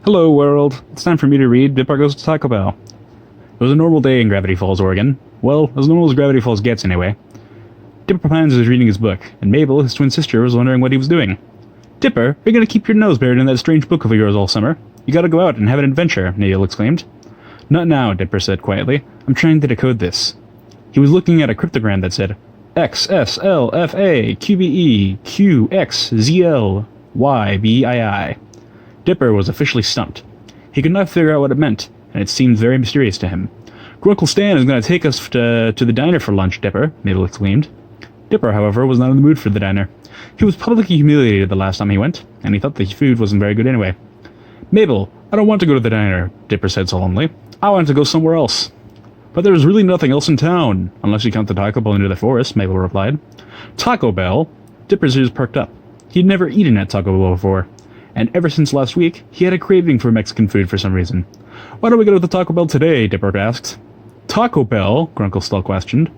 Hello, world. It's time for me to read Dipper Goes to Taco Bell. It was a normal day in Gravity Falls, Oregon. Well, as normal as Gravity Falls gets, anyway. Dipper Pines was reading his book, and Mabel, his twin sister, was wondering what he was doing. Dipper, you're gonna keep your nose buried in that strange book of yours all summer. You gotta go out and have an adventure, Mabel exclaimed. Not now, Dipper said quietly. I'm trying to decode this. He was looking at a cryptogram that said XSLFAQBEQXZLYBII. Dipper was officially stumped. He could not figure out what it meant, and it seemed very mysterious to him. Grunkle Stan is going to take us to the diner for lunch, Dipper, Mabel exclaimed. Dipper, however, was not in the mood for the diner. He was publicly humiliated the last time he went, and he thought the food wasn't very good anyway. Mabel, I don't want to go to the diner, Dipper said solemnly. I want to go somewhere else. But there is really nothing else in town, unless you count the Taco Bell into the forest, Mabel replied. Taco Bell? Dipper's ears perked up. He'd never eaten at Taco Bell before, and ever since last week, he had a craving for Mexican food for some reason. Why don't we go to the Taco Bell today, Dipper asked. Taco Bell? Grunkle still questioned.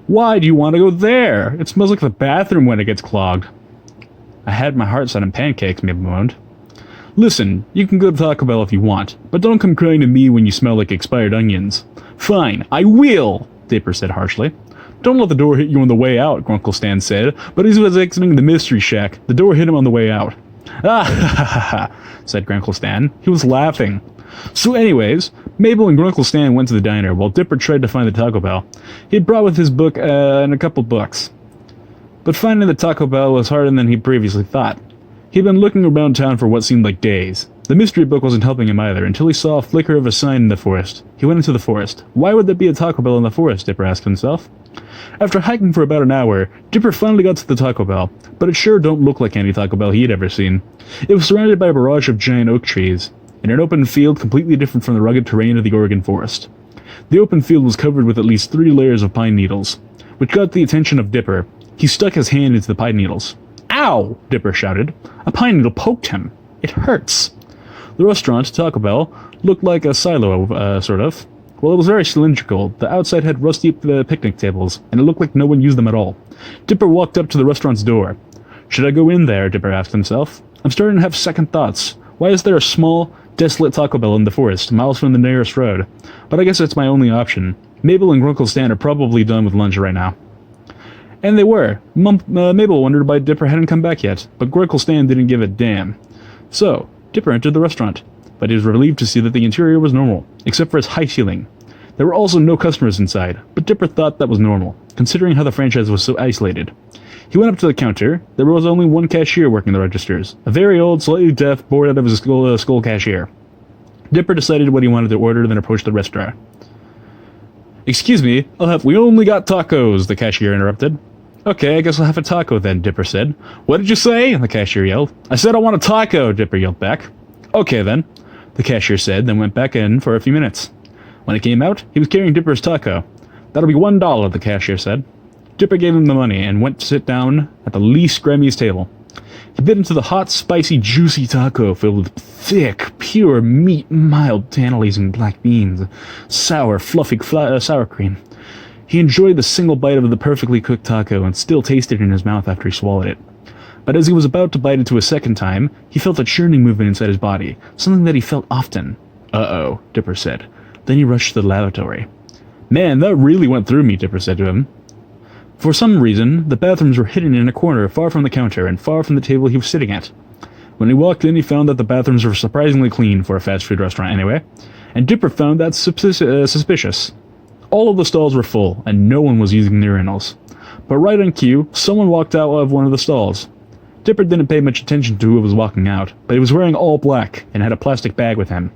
Why do you want to go there? It smells like the bathroom when it gets clogged. I had my heart set on pancakes, Mabel moaned. Listen, you can go to Taco Bell if you want, but don't come crying to me when you smell like expired onions. Fine, I will, Dipper said harshly. Don't let the door hit you on the way out, Grunkle Stan said, but as he was exiting the mystery shack, the door hit him on the way out. Ah, ha ha ha, said Grunkle Stan. He was laughing. So anyways, Mabel and Grunkle Stan went to the diner while Dipper tried to find the Taco Bell. He had brought with his book and a couple books. But finding the Taco Bell was harder than he previously thought. He'd been looking around town for what seemed like days. The mystery book wasn't helping him either until he saw a flicker of a sign in the forest. He went into the forest. Why would there be a Taco Bell in the forest, Dipper asked himself. After hiking for about an hour, Dipper finally got to the Taco Bell, but it sure don't look like any Taco Bell he'd ever seen. It was surrounded by a barrage of giant oak trees, in an open field completely different from the rugged terrain of the Oregon forest. The open field was covered with at least 3 layers of pine needles, which got the attention of Dipper. He stuck his hand into the pine needles. Ow! Dipper shouted. A pine needle poked him. It hurts. The restaurant, Taco Bell, looked like a silo, sort of. Well, it was very cylindrical. The outside had rusty picnic tables, and it looked like no one used them at all. Dipper walked up to the restaurant's door. Should I go in there? Dipper asked himself. I'm starting to have second thoughts. Why is there a small, desolate Taco Bell in the forest, miles from the nearest road? But I guess it's my only option. Mabel and Grunkle Stan are probably done with lunch right now. And they were. Mabel wondered why Dipper hadn't come back yet, but Grunkle Stan didn't give a damn. So, Dipper entered the restaurant, but he was relieved to see that the interior was normal, except for its high ceiling. There were also no customers inside, but Dipper thought that was normal, considering how the franchise was so isolated. He went up to the counter. There was only one cashier working the registers, a very old, slightly deaf, bored out of his skull cashier. Dipper decided what he wanted to order, then approached the restaurant. Excuse me, we only got tacos, the cashier interrupted. Okay, I guess I'll have a taco then, Dipper said. What did you say? The cashier yelled. I said I want a taco, Dipper yelled back. Okay then, the cashier said, then went back in for a few minutes. When he came out, he was carrying Dipper's taco. That'll be $1, the cashier said. Dipper gave him the money and went to sit down at the least grimiest table. He bit into the hot, spicy, juicy taco filled with thick, pure meat, mild, tantalizing black beans, sour, fluffy sour cream. He enjoyed the single bite of the perfectly cooked taco and still tasted it in his mouth after he swallowed it. But as he was about to bite into a second time, he felt a churning movement inside his body, something that he felt often. Uh-oh, Dipper said. Then he rushed to the lavatory. Man, that really went through me, Dipper said to him. For some reason, the bathrooms were hidden in a corner far from the counter and far from the table he was sitting at. When he walked in, he found that the bathrooms were surprisingly clean for a fast food restaurant anyway, and Dipper found that suspicious. All of the stalls were full, and no one was using the urinals. But right on cue, someone walked out of one of the stalls. Dipper didn't pay much attention to who was walking out, but he was wearing all black and had a plastic bag with him.